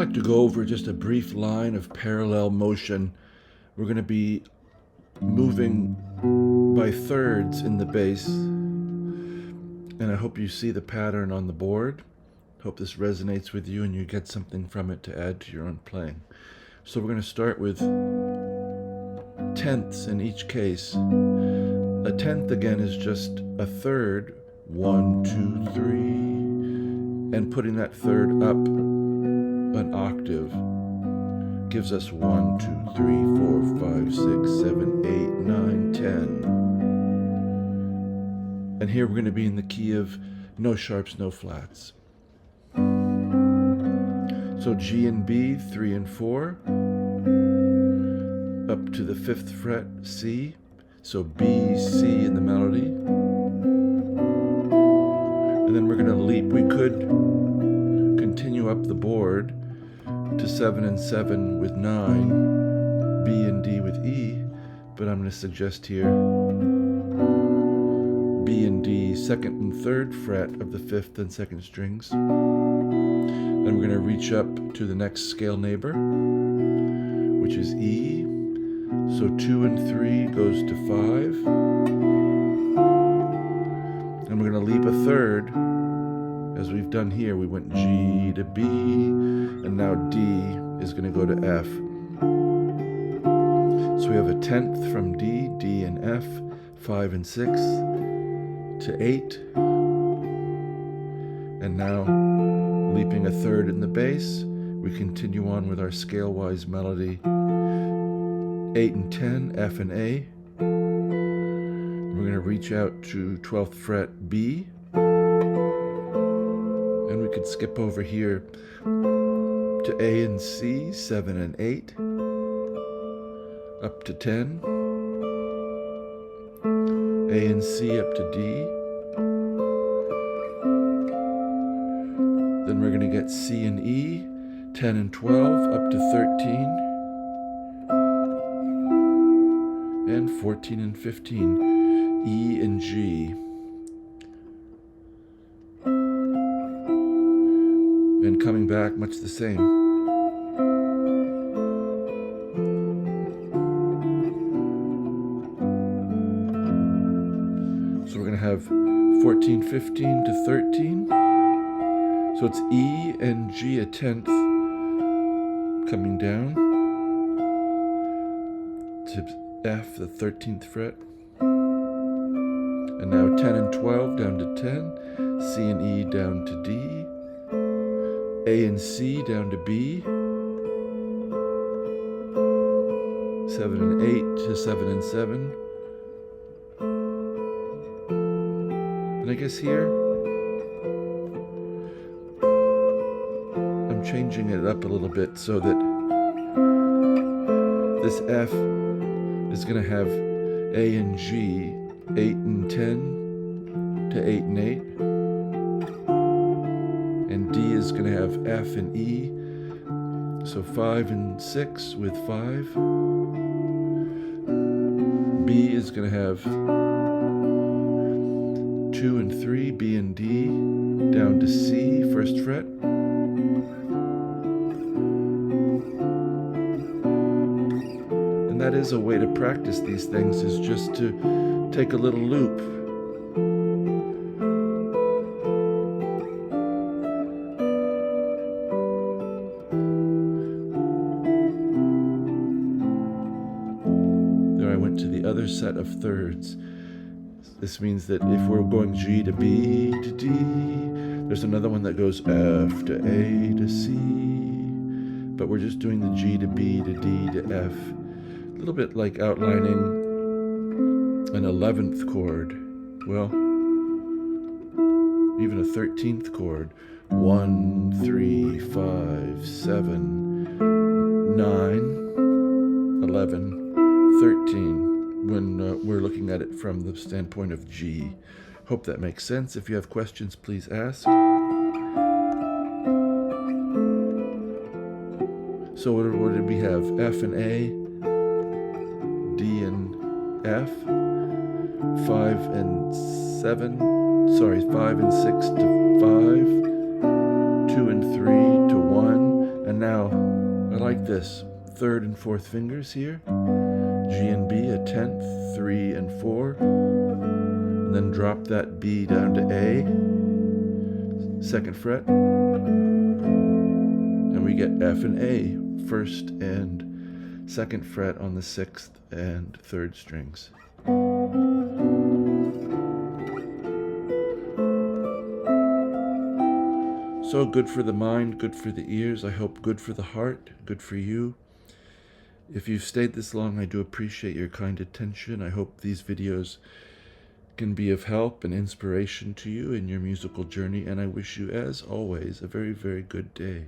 like to go over just a brief line of parallel motion. We're going to be moving by thirds in the bass, and I hope you see the pattern on the board. Hope this resonates with you and you get something from it to add to your own playing. So we're going to start with tenths in each case. A tenth again is just a third, 1, 2, 3, and putting that third up an octave gives us 1, 2, 3, 4, 5, 6, 7, 8, 9, 10. And here we're going to be in the key of no sharps, no flats. So G and B, 3 and 4, up to the 5th fret, C. So B, C in the melody. And then we're going to leap. We could continue up the board to 7 and 7 with 9, B and D with E, but I'm going to suggest here B and D, 2nd and 3rd fret of the 5th and 2nd strings. And we're going to reach up to the next scale neighbor, which is E. So 2 and 3 goes to 5. And we're going to leap a third, as we've done here. We went G to B, and now D is going to go to F. So we have a tenth from D, D and F, 5 and 6 to 8. And now, leaping a third in the bass, we continue on with our scale-wise melody. 8 and 10, F and A. We're going to reach out to 12th fret B. And we could skip over here to A and C, 7 and 8. Up to 10. A and C up to D. Then we're going to get C and E, 10 and 12, up to 13, and 14 and 15, E and G. And coming back, much the same. So we're going to have 14, 15 to 13. So it's E and G a tenth coming down to F, the 13th fret. And now 10 and 12 down to 10, C and E down to D, A and C down to B, 7 and 8 to 7 and 7. And I guess here, changing it up a little bit so that this F is going to have A and G, 8 and 10 to 8 and 8. And D is going to have F and E, so 5 and 6 with 5. B is going to have 2 and 3, B and D, down to C, 1st fret. That is a way to practice these things, is just to take a little loop. There I went to the other set of thirds. This means that if we're going G to B to D, there's another one that goes F to A to C. But we're just doing the G to B to D to F. A little bit like outlining an 11th chord. Well, even a 13th chord. 1, 3, 5, 7, 9, 11, 13, when we're looking at it from the standpoint of G. Hope that makes sense. If you have questions, please ask. So what did we have? F and A, D and F, 5 and 6 to 5, 2 and 3 to 1, And now, I like this. 3rd and 4th fingers here. G and B, a 10th, 3 and 4. And then drop that B down to A, 2nd fret. And we get F and A, 1st and 2nd fret on the 6th and 3rd strings. So good for the mind, good for the ears, I hope good for the heart, good for you. If you've stayed this long, I do appreciate your kind attention. I hope these videos can be of help and inspiration to you in your musical journey, and I wish you, as always, a very, very good day.